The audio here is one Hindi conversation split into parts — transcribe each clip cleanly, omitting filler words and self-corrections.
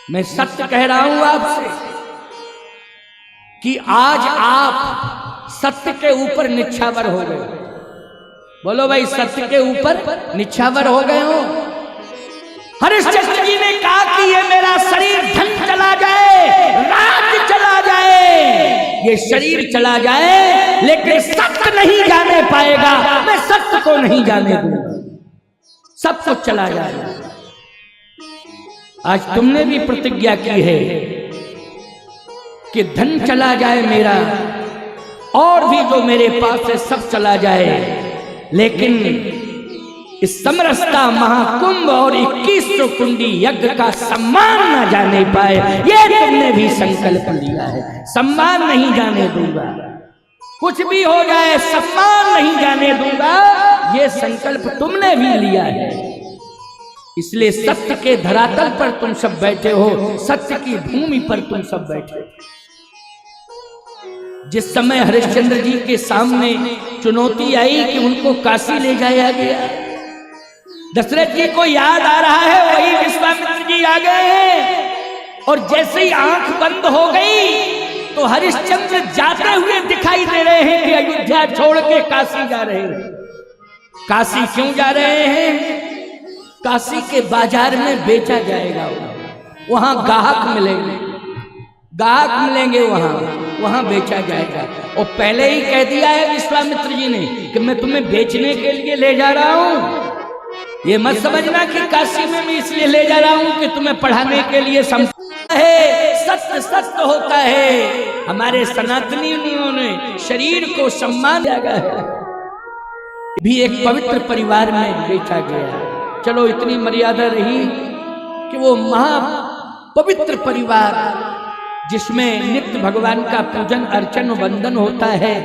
मैं सत्य कह रहा हूं आपसे कि आज आप सत्य के ऊपर निछावर हो गए। बोलो भाई, सत्य के ऊपर निछावर हो गए हो। हरिश्चंद्र जी ने कहा कि ये मेरा शरीर धन चला जाए, राज्य चला जाए, ये शरीर चला जाए, लेकिन सत्य नहीं जाने पाएगा। मैं सत्य को नहीं जाने दूंगा। सब कुछ चला जाएगा। आज तुमने भी प्रतिज्ञा की है कि धन चला जाए मेरा, और भी जो मेरे पास है सब चला जाए, लेकिन इस समरसता महाकुंभ और 2100 कुंडी यज्ञ का सम्मान न जाने पाए। ये तुमने भी संकल्प लिया है। सम्मान नहीं जाने दूंगा, कुछ भी हो जाए सम्मान नहीं जाने दूंगा, ये संकल्प तुमने भी लिया है। इसलिए सत्य के धरातल पर तुम सब बैठे हो, सत्य की भूमि पर तुम सब बैठे हो। जिस समय हरिश्चंद्र जी के सामने चुनौती आई कि उनको काशी ले जाया गया, दशरथ जी को याद आ रहा है वही विश्वामित्र जी आ गए हैं, और जैसे ही आंख बंद हो गई तो हरिश्चंद्र जाते हुए दिखाई दे रहे हैं कि अयोध्या छोड़ के काशी जा रहे हैं। काशी क्यों जा रहे हैं? काशी के बाजार में बेचा जाएगा, वहां ग्राहक मिलेंगे, ग्राहक मिलेंगे, वहां बेचा जाएगा। और पहले ही कह दिया है विश्वामित्र जी ने कि मैं तुम्हें बेचने के लिए ले जा रहा हूं। ये मत समझना कि काशी में मैं इसलिए ले जा रहा हूं कि तुम्हें पढ़ाने के लिए है। सत्य सत्य होता है। हमारे सनातनियों ने शरीर को सम्मान दिया है, भी एक पवित्र परिवार में बेचा गया। चलो इतनी मर्यादा रही कि वो महा पवित्र परिवार जिसमें नित्य भगवान का पूजन अर्चन वंदन होता है,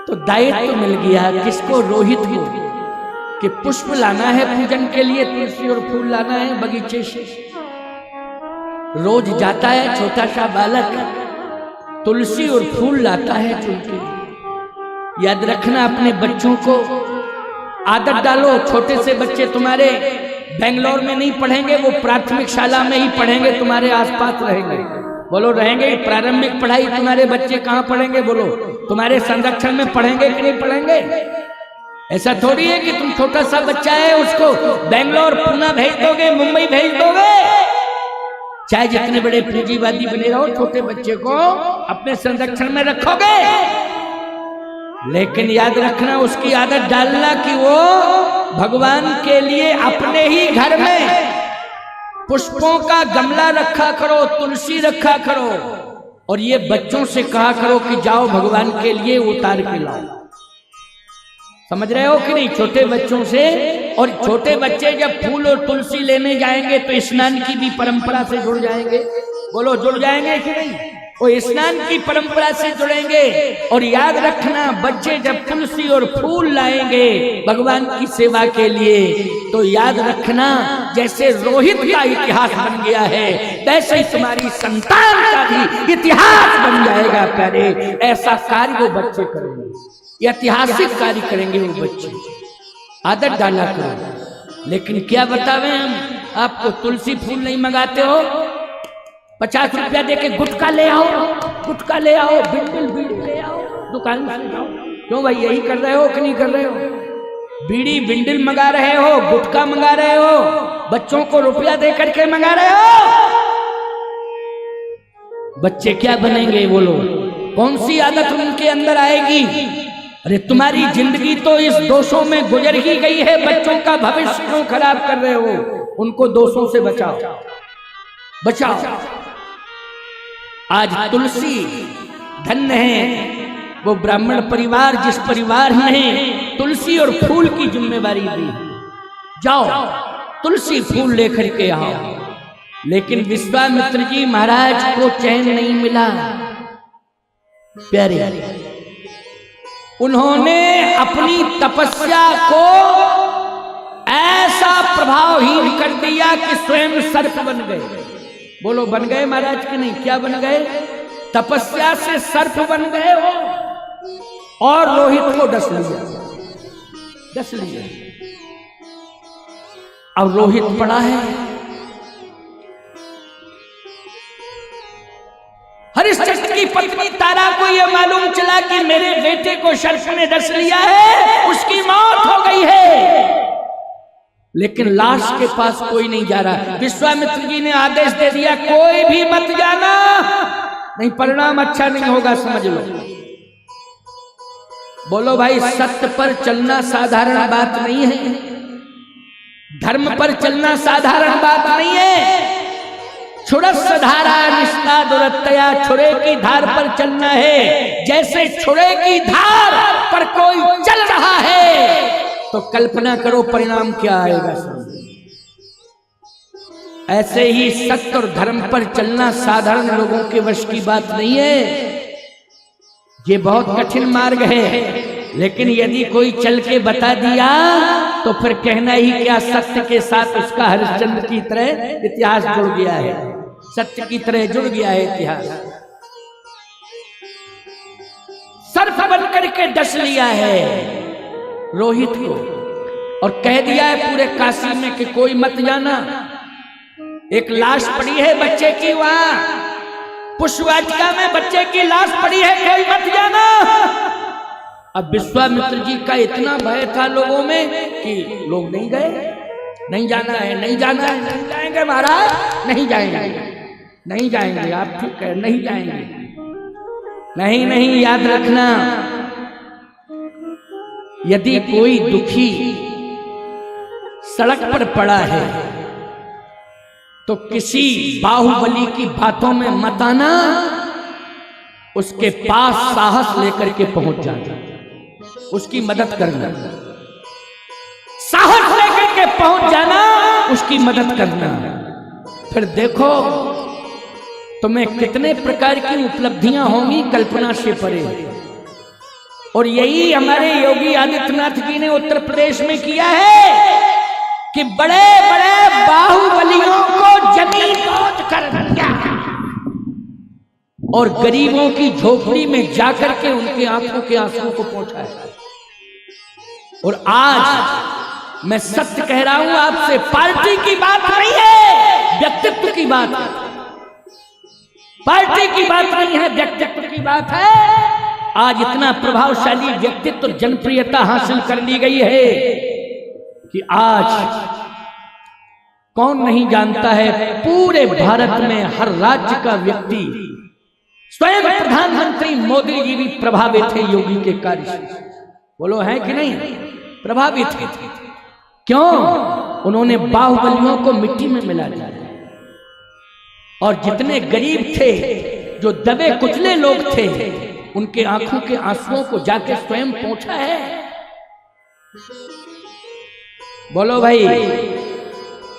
तो दायित्व मिल गया किसको? रोहित को, कि पुष्प लाना है पूजन के लिए, तुलसी और फूल लाना है बगीचे से। रोज जाता है छोटा सा बालक, तुलसी और फूल लाता है चुनके। याद रखना, अपने बच्चों को आदत डालो। छोटे से बच्चे तुम्हारे बेंगलोर में नहीं पढ़ेंगे, वो प्राथमिक शाला में ही पढ़ेंगे, तुम्हारे आसपास रहेंगे। बोलो रहेंगे? प्रारंभिक पढ़ाई तुम्हारे बच्चे कहाँ पढ़ेंगे? बोलो तुम्हारे संरक्षण में पढ़ेंगे कि नहीं पढ़ेंगे? ऐसा थोड़ी है कि तुम छोटा सा बच्चा है उसको बेंगलोर पूना भेज दोगे, मुंबई भेज दोगे। चाहे जितने बड़े पूंजीवादी बने रहो, छोटे बच्चे को अपने संरक्षण में रखोगे, लेकिन याद रखना उसकी आदत डालना कि वो भगवान के लिए अपने ही घर में पुष्पों का गमला रखा करो, तुलसी रखा करो, और ये बच्चों से कहा करो कि जाओ भगवान के लिए उतार के लाओ। समझ रहे हो कि नहीं? छोटे बच्चों से। और छोटे बच्चे जब फूल और तुलसी लेने जाएंगे तो स्नान की भी परंपरा से जुड़ जाएंगे। बोलो जुड़ जाएंगे कि नहीं? वो स्नान की परंपरा से जुड़ेंगे। और याद रखना, बच्चे जब तुलसी और फूल लाएंगे भगवान की सेवा के लिए, तो याद रखना जैसे रोहित का इतिहास बन गया है, वैसे ही तुम्हारी संतान का भी इतिहास बन जाएगा प्यारे। ऐसा कार्य वो बच्चे करेंगे, ऐतिहासिक कार्य करेंगे वो बच्चे। आदत डाला करो। लेकिन क्या बतावें हम आपको, तुलसी फूल नहीं मंगाते हो, 50 रुपया देके गुटखा ले आओ, गुटखा ले आओ, बिंडल बीड़ी ले आओ दुकान से। क्यों भाई, यही कर रहे हो कि नहीं कर रहे हो? बीड़ी बिंडल मंगा रहे हो, गुटखा मंगा रहे हो, बच्चों को रुपया दे करके मंगा रहे हो। बच्चे क्या बनेंगे? बोलो कौन सी आदत उनके अंदर आएगी? अरे तुम्हारी जिंदगी तो इस दोषों में गुजर ही गई है, बच्चों का भविष्य क्यों खराब कर रहे हो? उनको दोषों से बचाओ, बचाओ। आज तुलसी धन्य है वो ब्राह्मण परिवार जिस परिवार ने तुलसी और फूल की जिम्मेवारी दी। जाओ तुलसी फूल लेकर के आओ। लेकिन विश्वामित्र जी महाराज को चैन नहीं मिला प्यारे। उन्होंने अपनी तपस्या को ऐसा प्रभावहीन कर दिया कि स्वयं सर्प बन गए। बोलो बन गए महाराज के नहीं? क्या बन गए? तपस्या से सर्प बन गए हो, और रोहित को डस लिया, डस लिया। अब रोहित पड़ा है, हरिश्चंद्र की पत्नी तारा को यह मालूम चला कि मेरे बेटे को सर्प ने डस लिया है, उसकी मौत हो गई है, लेकिन लाश के पास कोई नहीं जा रहा। विश्वामित्र जी ने आदेश दे दिया, कोई भी मत जाना, नहीं परिणाम अच्छा नहीं होगा, समझ लो। बोलो भाई, सत्य पर चलना साधारण बात नहीं है, धर्म पर चलना साधारण बात नहीं है। छुड़स धारा निष्ठा दुरत्या, छुरे की धार पर चलना है। जैसे छुरे की धार पर कोई चल रहा है तो कल्पना करो परिणाम क्या आएगा। ऐसे ही सत्य और धर्म पर चलना साधारण लोगों के वश की बात नहीं है, ये बहुत कठिन मार्ग है। लेकिन यदि कोई चल के बता दिया तो फिर कहना ही क्या, सत्य के साथ उसका हरिश्चंद्र की तरह इतिहास जुड़ गया है, सत्य की तरह जुड़ गया है इतिहास। सर्प बन करके डस लिया है रोहित को और कह दिया है पूरे काशी में कि कोई मत जाना। एक लाश पड़ी है बच्चे की, वहां पुष्पवाटिका में बच्चे की लाश पड़ी है, कोई मत जाना। अब विश्वामित्र जी का इतना भय था लोगों में कि लोग नहीं गए, नहीं जाना है, नहीं जाना है, नहीं जाएंगे महाराज, नहीं जाएंगे, नहीं जाएंगे, आप ठीक है, नहीं जाएंगे, नहीं नहीं। याद रखना, यदि कोई दुखी सड़क पर पड़ा है तो किसी बाहुबली की बातों में मत आना, उसके पास साहस लेकर के पहुंच जाना, उसकी मदद करना, साहस लेकर के पहुंच जाना, उसकी मदद करना। फिर देखो तुम्हें कितने प्रकार की उपलब्धियां होंगी कल्पना से परे। और यही हमारे योगी आदित्यनाथ जी ने उत्तर प्रदेश में किया है कि बड़े बड़े बाहुबलियों को जमीन खोद कर दिया और गरीबों की झोपड़ी में जाकर के उनके आंखों के आंसुओं को पहुंचाया। और आज मैं सत्य कह रहा हूं आपसे, पार्टी की बात नहीं है, व्यक्तित्व की बात है। पार्टी की बात नहीं है, व्यक्तित्व की बात है। आज इतना प्रभावशाली व्यक्तित्व, जनप्रियता हासिल कर ली गई है कि आज कौन नहीं जानता है, पूरे भारत में हर राज्य का व्यक्ति, स्वयं प्रधानमंत्री मोदी जी भी प्रभावित है योगी के कार्य से। बोलो है कि नहीं, प्रभावित है। क्यों? उन्होंने बाहुबलियों को मिट्टी में मिला दिया और जितने गरीब थे, जो दबे कुचले लोग थे, उनके आंखों के आंसुओं को जाके स्वयं पहुंचा है। बोलो भाई,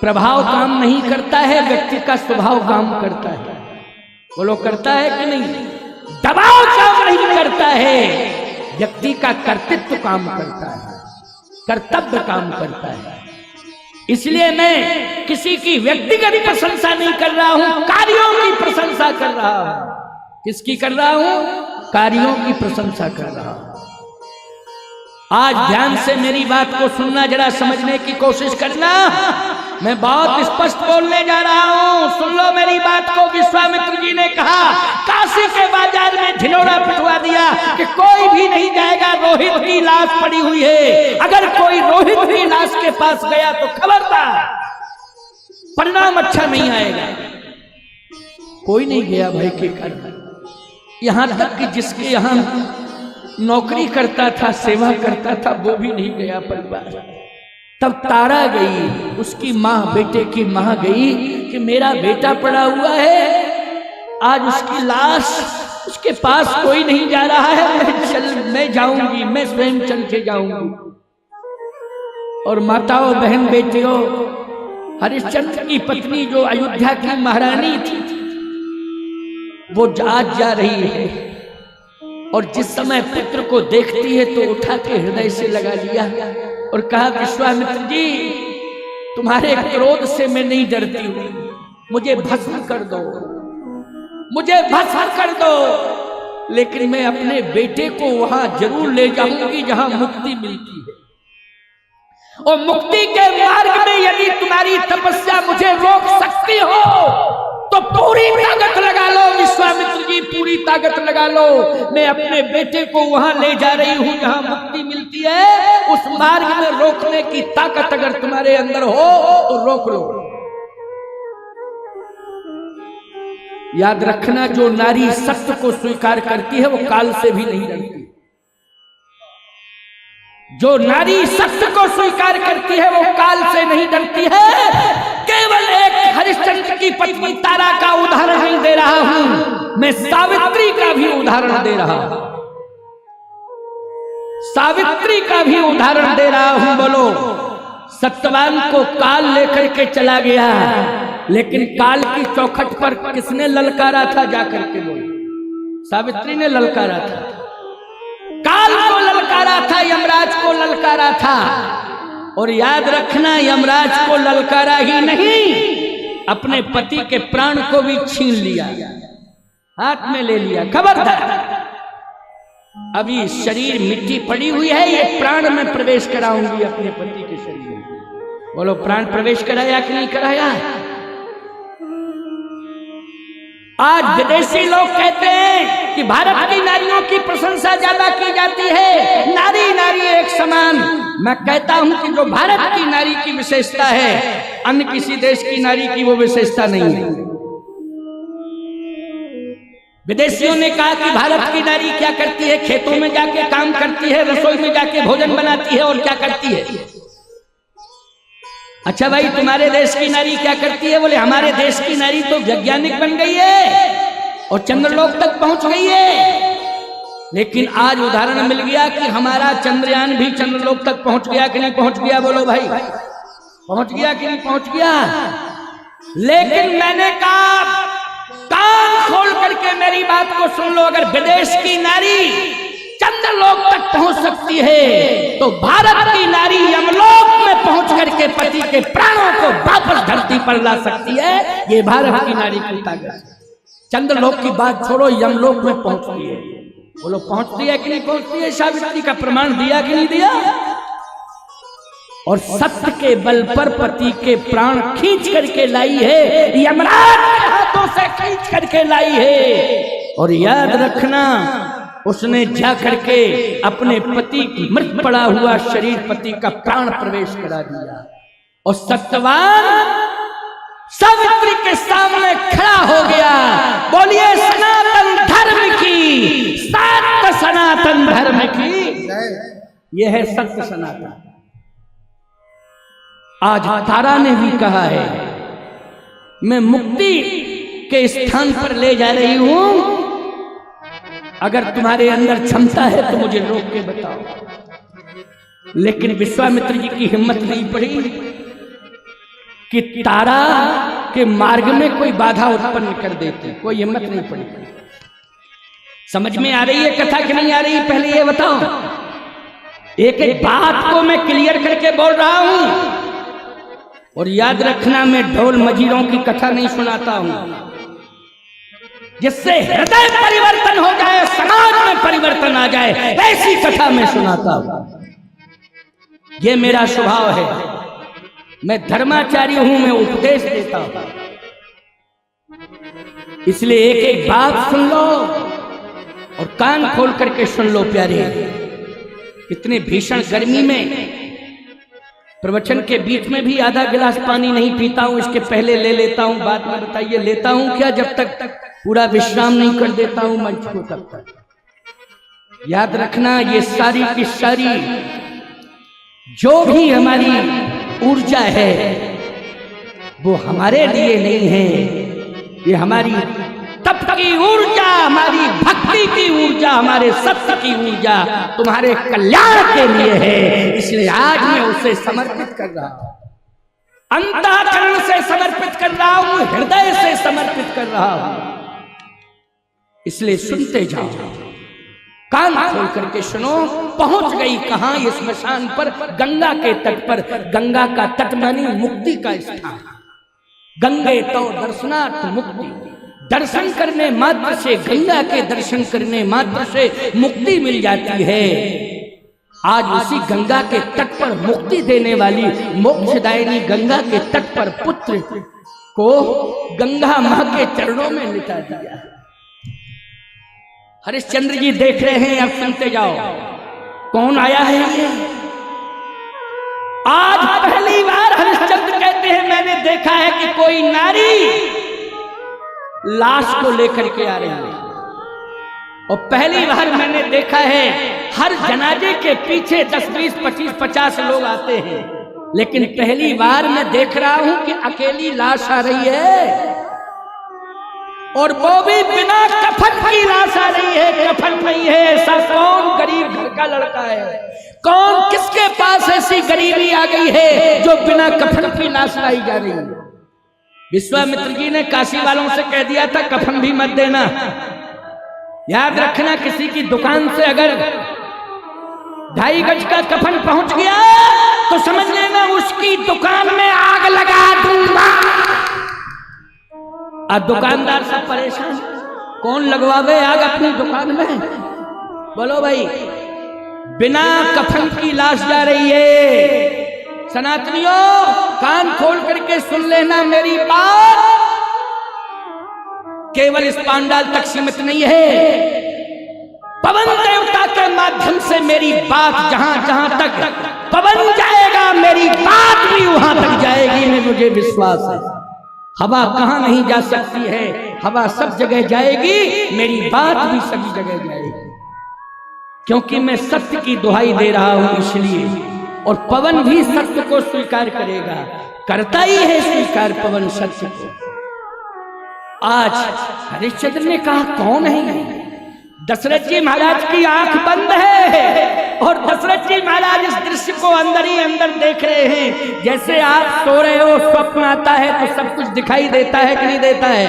प्रभाव काम नहीं करता है, व्यक्ति का स्वभाव काम करता है। बोलो करता है कि नहीं? दबाव काम नहीं करता है, व्यक्ति का कर्तृत्व काम करता है, कर्तव्य काम करता है। इसलिए मैं किसी की व्यक्तिगत प्रशंसा नहीं कर रहा हूं, कार्यों की प्रशंसा कर रहा हूं। किसकी कर रहा हूं? कार्यों की प्रशंसा कर रहा हूं। आज ध्यान से मेरी बात को सुनना, जरा समझने की कोशिश करना। मैं बहुत स्पष्ट बोलने जा रहा हूं, सुन लो मेरी बात को। विश्वामित्र जी ने कहा, काशी के बाजार में ढिंढोरा पिटवा दिया कि कोई भी नहीं जाएगा, रोहित की लाश पड़ी हुई है। अगर कोई रोहित की लाश के पास गया तो खबरदार, परिणाम अच्छा नहीं आएगा। कोई नहीं गया भाई के घर, यहां तक कि जिसके यहां नौकरी करता था, सेवा करता था, वो भी नहीं गया परिवार। तब तारा गई, उसकी माँ, बेटे की माँ गई कि मेरा बेटा पड़ा हुआ है, आज उसकी लाश, उसके पास कोई नहीं जा रहा है, मैं जाऊंगी, मैं स्वयं चल के जाऊंगी। और माताओं, बहन, बेटियों, हरिश्चंद्र की पत्नी जो अयोध्या की महारानी थी, वो आज जा रही है और जिस समय पुत्र को देखती है तो उठा के हृदय से लगा लिया और कहा, विश्वामित्र जी, तुम्हारे क्रोध से मैं नहीं डरती हूं, मुझे भस्म कर दो, मुझे भस्म कर दो, लेकिन मैं अपने बेटे को वहां जरूर ले जाऊंगी जहां मुक्ति मिलती है। और मुक्ति के मार्ग में यदि तुम्हारी तपस्या मुझे रोक सकती हो तो पूरी ताकत लगा लो विश्वामित्र जी, पूरी पूरी ताकत लगा लो, मैं अपने बेटे को वहां ले जा रही हूं जहां मुक्ति मिलती है। उस मार्ग में रोकने की ताकत अगर तुम्हारे अंदर हो तो रोक लो। याद रखना, जो नारी सत्य को स्वीकार करती है वो काल से भी नहीं डरती। जो नारी सत्य को स्वीकार करती है वो काल से नहीं डरती है। केवल एक हरिश्चंद्र की पत्नी तारा का उदाहरण नहीं दे रहा हूं, मैं सावित्री का भी उदाहरण दे रहा हूं। सावित्री का भी उदाहरण दे रहा हूं। बोलो, सत्यवान को काल लेकर के चला गया, लेकिन काल की चौखट पर किसने ललकारा था? जाकर के बोलो, सावित्री ने ललकारा था। काल को ललकारा था, यमराज को ललकारा था। और याद रखना, यमराज को ललकारा ही नहीं, अपने पति के प्राण को भी छीन लिया, हाथ में ले लिया। खबरदार, अभी शरीर मिट्टी पड़ी हुई है, ये प्राण में प्रवेश कराऊंगी अपने पति के शरीर में। बोलो, प्राण प्रवेश कराया कि नहीं कराया? आज विदेशी लोग कहते हैं कि भारत की नारियों की प्रशंसा ज्यादा की जाती है, नारी नारी एक समान। मैं कहता हूं कि जो भारत की नारी की विशेषता है, अन्य किसी देश की नारी की वो विशेषता नहीं है। विदेशियों ने कहा कि भारत की नारी क्या करती है? खेतों में जाके काम करती है, रसोई में जाके भोजन बनाती है, और क्या करती है? अच्छा भाई, तुम्हारे देश की नारी क्या करती है? बोले, हमारे देश की नारी तो वैज्ञानिक बन गई है और चंद्रलोक तक पहुंच गई है। लेकिन आज उदाहरण मिल गया कि हमारा चंद्रयान भी चंद्रलोक तक पहुंच गया कि नहीं पहुंच गया? बोलो भाई, पहुंच गया कि नहीं पहुंच गया? लेकिन मैंने कहा, कान खोल करके मेरी बात को सुन लो, अगर विदेश की नारी चंद्रलोक तक पहुंच सकती है तो भारत की नारी यमलोक में पहुंच करके पति के प्राणों को वापस धरती पर ला सकती है। ये भारत की नारी की ताकत है। चंद्रलोक की बात छोड़ो, यमलोक में पहुंचती है। बोलो, पहुंचती है कि नहीं पहुंचती है? सावित्री का प्रमाण दिया कि नहीं दिया? और सत्य के बल पर पति के प्राण खींच करके लाई है, यमराज के हाथों से खींच करके लाई है। और याद रखना, उसने जा करके अपने पति की मृत पड़ा हुआ शरीर, पति का प्राण प्रवेश करा दिया। और सत्यवान सावित्री के सामने खड़ा हो गया। बोलिए, सनातन धर्म की, सत्य सनातन धर्म की, यह है सत्य सनातन। आज तारा ने भी कहा है, मैं मुक्ति के स्थान पर ले जा रही हूं, अगर तुम्हारे अंदर क्षमता है तो मुझे रोक के बताओ। लेकिन विश्वामित्र जी की हिम्मत नहीं पड़ी कि तारा के मार्ग में कोई बाधा उत्पन्न कर देते, कोई हिम्मत नहीं पड़ी। समझ में आ रही है कथा कि नहीं आ रही? पहले ये बताओ। एक एक बात को मैं क्लियर करके बोल रहा हूं। और याद रखना, मैं ढोल मजीरों की कथा नहीं सुनाता हूं जिससे हृदय परिवर्तन हो जाए, समाज में परिवर्तन आ जाए, ऐसी कथा मैं सुनाता हूं। ये मेरा स्वभाव है। मैं धर्माचार्य हूं, मैं उपदेश देता हूं। इसलिए एक एक बात सुन लो और कान खोल करके सुन लो प्यारे। इतने भीषण गर्मी में प्रवचन के बीच में भी आधा गिलास पानी नहीं पीता हूं, इसके पहले ले लेता हूं। बाद में बताइए लेता हूं क्या? जब तक पूरा विश्राम नहीं कर देता हूं मंच को, तब तक। याद रखना, ये सारी की सारी जो भी हमारी ऊर्जा है वो हमारे लिए नहीं है। ये हमारी तप की ऊर्जा, हमारी भक्ति की ऊर्जा, हमारे सत्य की ऊर्जा तुम्हारे कल्याण के लिए है। इसलिए आज मैं उसे समर्पित कर रहा हूं, अंतःकरण से समर्पित कर रहा हूं, हृदय से समर्पित कर रहा हूं। इसलिए सुनते जाओ, कान खोल करके सुनो। पहुंच गई कहां? इस स्मशान पर, गंगा के तट पर। गंगा का तट मानी मुक्ति का स्थान। गंगे तो दर्शनार्थ मुक्ति, दर्शन करने मात्र से, गंगा के दर्शन करने मात्र से मुक्ति मिल जाती है। आज उसी गंगा के तट पर मुक्ति देने वाली मोक्षदायिनी गंगा के तट पर पुत्र को गंगा मां के चरणों में लिटा दिया। हरिश्चंद्र जी देख रहे हैं, अब सुनते जाओ कौन आया है ये। आज पहली बार हरिश्चंद्र कहते हैं मैंने देखा है कि कोई नारी लाश को लेकर के आ रही है, और पहली बार मैंने देखा है हर जनाजे के पीछे 10, 20, 25, 50 लोग आते हैं, लेकिन पहली बार मैं देख रहा हूं कि अकेली लाश आ रही है, और वो भी बिना कफन की लाश आ रही है। कफन नहीं है, ऐसा कौन गरीब घर का लड़का है, कौन किसके पास ऐसी गरीबी आ गई है जो बिना कफन की लाश लाई जा रही है। विश्वामित्र जी ने काशी वालों से कह दिया था कफन भी मत देना। याद रखना, किसी की दुकान से अगर 2.5 गज का कफन पहुंच गया तो समझ लेना उसकी दुकान में आग लगा दूंगा। अब दुकानदार सब परेशान, कौन लगवावे आग अपनी दुकान में, बोलो भाई। बिना कफन की लाश जा रही है। सनातनियों कान खोल करके सुन लेना मेरी बात, केवल इस पांडाल तक सीमित नहीं है। पवन देवता के माध्यम से मेरी बात जहां जहां तक पवन जाएगा मेरी बात भी वहां तक जाएगी, मुझे विश्वास है। हवा कहां नहीं जा सकती है, हवा सब जगह जाएगी, मेरी बात भी सभी जगह जाएगी, क्योंकि मैं सत्य की दुहाई दे रहा हूं इसलिए। और पवन भी सत्य को स्वीकार करेगा, करता ही है स्वीकार पवन सत्य को। आज हरिश्चंद्र ने कहा कौन है। दशरथ जी महाराज की आंख बंद है, और दशरथ जी महाराज इस दृश्य को अंदर ही अंदर देख रहे हैं। जैसे आप सो रहे हो, स्वप्न आता है तो सब कुछ दिखाई देता है कि नहीं देता है।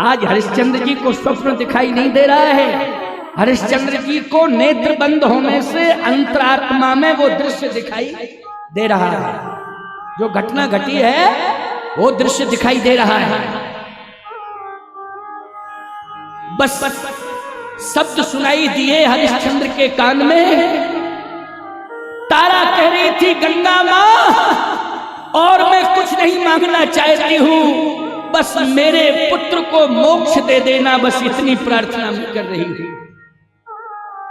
आज हरिश्चंद्र जी को स्वप्न दिखाई नहीं दे रहा है, हरिश्चंद्र जी को नेत्र बंद होने से अंतरात्मा में वो दृश्य दिखाई दे रहा है। जो घटना घटी है वो दृश्य दिखाई दे रहा है। बस शब्द सुनाई दिए हरिश्चंद्र के कान में। तारा कह रही थी गंगा मां, और मैं कुछ नहीं मांगना चाहती हूं, बस मेरे पुत्र को मोक्ष दे देना, बस इतनी प्रार्थना मैं कर रही हूं।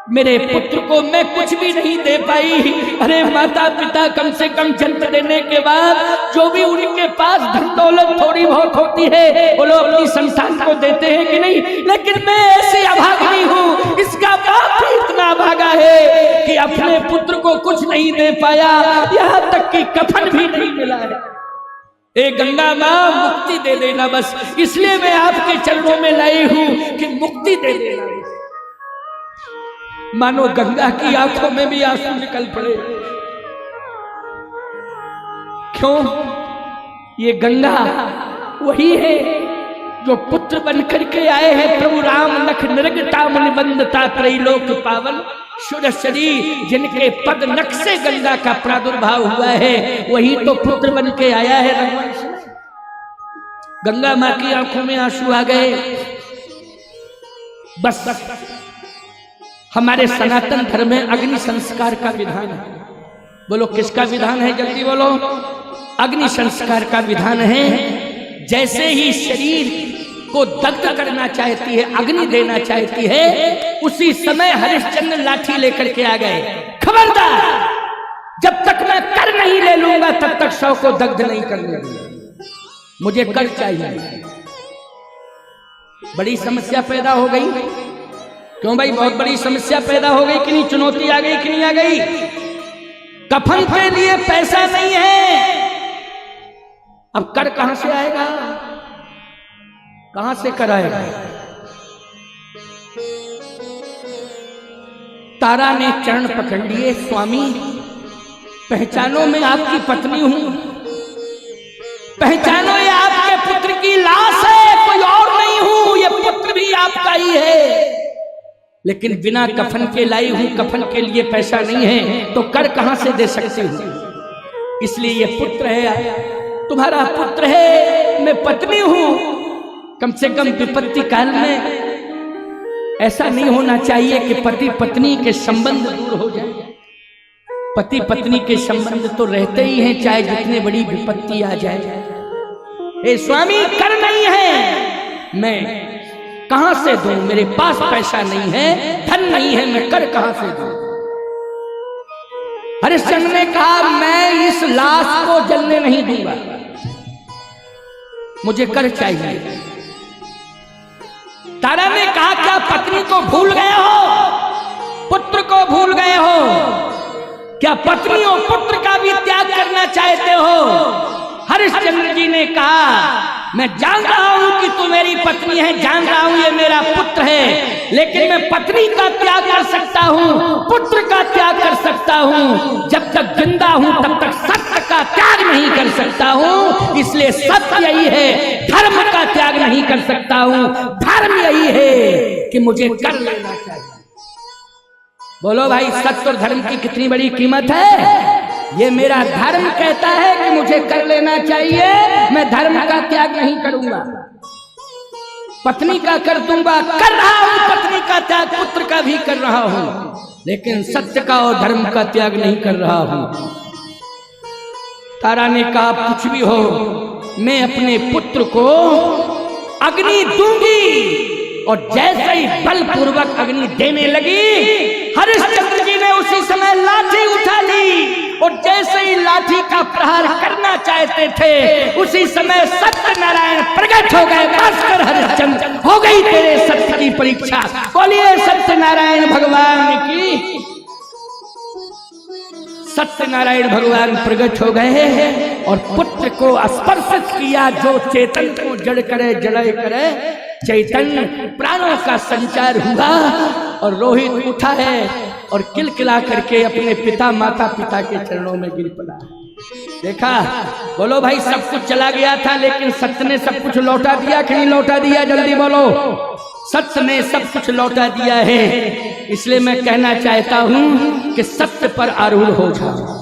मेरे पुत्र को मैं कुछ भी नहीं दे पाई। अरे माता पिता कम से कम जन्म देने के बाद जो भी उनके पास धन दौलत थोड़ी बहुत होती है वो लोग अपनी संतान को देते हैं कि नहीं, लेकिन मैं ऐसी अभागी हूँ, इसका बाप भी इतना अभागा है कि अपने पुत्र को कुछ नहीं दे पाया, यहाँ तक कि कफन भी नहीं मिला है। ए गंगा माँ मुक्ति दे देना, बस इसलिए मैं आपके चरणों में लाई हूँ कि मुक्ति दे देना। मानो गंगा की आंखों में भी आंसू निकल पड़े। क्यों? ये गंगा वही है जो पुत्र बनकर के आए हैं। प्रभु राम लख निरगता मुनिबंधता त्रैलोक पावन सुरसरी, जिनके पद नख से गंगा का प्रादुर्भाव हुआ है, वही तो पुत्र बन के आया है रघुवंश। गंगा मां की आंखों में आंसू आ गए। बस हमारे सनातन धर्म में अग्नि संस्कार का विधान है। बोलो किसका विधान है, जल्दी बोलो। अग्नि संस्कार का विधान है। जैसे ही शरीर को दग्ध करना चाहती है, अग्नि देना चाहती है, उसी समय हरिश्चंद्र लाठी लेकर के आ गए। खबरदार, जब तक मैं कर नहीं ले लूंगा तब तक शव को दग्ध नहीं करने दूंगा, मुझे कर चाहिए। बड़ी समस्या पैदा हो गई। क्यों भाई? बहुत बड़ी समस्या पैदा हो गई कि नहीं? चुनौती आ गई कि नहीं आ गई? कफन के लिए पैसा नहीं है, अब कर कहां से आएगा? कहां से कर आएगा? तारा ने चरण पकड़ लिए। स्वामी पहचानो, मैं आपकी पत्नी हूं, पहचानो ये आपके पुत्र की लाश है, कोई और नहीं हूं, ये पुत्र भी आपका ही है, लेकिन बिना कफन के लाई हूं, कफन के लिए पैसा नहीं है, तो कर कहां से दे सकती हूं? इसलिए ये पुत्र है, तुम्हारा पुत्र है, मैं पत्नी हूं। कम से कम विपत्ति काल में ऐसा नहीं होना चाहिए कि पति पत्नी के संबंध दूर हो जाए। पति पत्नी के संबंध तो रहते ही हैं, चाहे जितनी बड़ी विपत्ति आ जाए। ए स्वामी, कर नहीं है, मैं कहां से दूं, मेरे पास पैसा नहीं है, धन नहीं है, मैं कर कहां से दूं। हरिश्चंद्र ने कहा मैं इस लाश को जलने नहीं दूंगा, मुझे कर चाहिए। तारा ने कहा क्या पत्नी को भूल गए हो, पुत्र को भूल गए हो, क्या पत्नी और पुत्र का भी त्याग करना चाहते हो। हरिश्चंद्र जी ने कहा मैं जान रहा हूं कि तू मेरी पत्नी है, जान रहा हूं ये मेरा पुत्र है, लेकिन मैं पत्नी का त्याग कर सकता हूं, पुत्र का त्याग कर सकता हूं, जब तक जिंदा हूं तब तक सत्य का त्याग नहीं कर सकता हूं। इसलिए सत्य यही है, धर्म का त्याग नहीं कर सकता हूं, धर्म यही है कि मुझे कर लेना चाहिए। बोलो भाई, सत्य और धर्म की कितनी बड़ी कीमत है। ये मेरा धर्म कहता है कि मुझे कर लेना चाहिए, मैं धर्म का त्याग नहीं करूंगा, पत्नी का कर दूंगा, कर रहा हूं पत्नी का त्याग, पुत्र का भी कर रहा हूं, लेकिन सत्य का और धर्म का त्याग नहीं कर रहा हूं। तारा ने कहा कुछ भी हो, मैं अपने पुत्र को अग्नि दूंगी। और जैसे ही बलपूर्वक अग्नि देने लगी, हरिश्चंद्र जी ने उसी समय लाठी उठा ली, और जैसे ही लाठी का प्रहार करना चाहते थे, उसी समय सत्यनारायण प्रकट हो गए। भास्कर हरिश्चंद्र, हो गई तेरे सत्य की परीक्षा। बोलिए सत्यनारायण भगवान की। सत्यनारायण भगवान प्रकट हो गए और पुत्र को स्पर्शित किया, जो चेतन को जड़ करे, जड़े करे, चैतन्य प्राणों का संचार हुआ, और रोहित उठा है और किलकिला करके अपने पिता माता पिता के चरणों में गिर पड़ा। देखा, बोलो भाई, सब कुछ चला गया था, लेकिन सत्य ने सब कुछ लौटा दिया कि नहीं लौटा दिया? जल्दी बोलो। सत्य ने सब कुछ लौटा दिया है। इसलिए मैं कहना चाहता हूं कि सत्य पर आरूढ़ हो जाओ।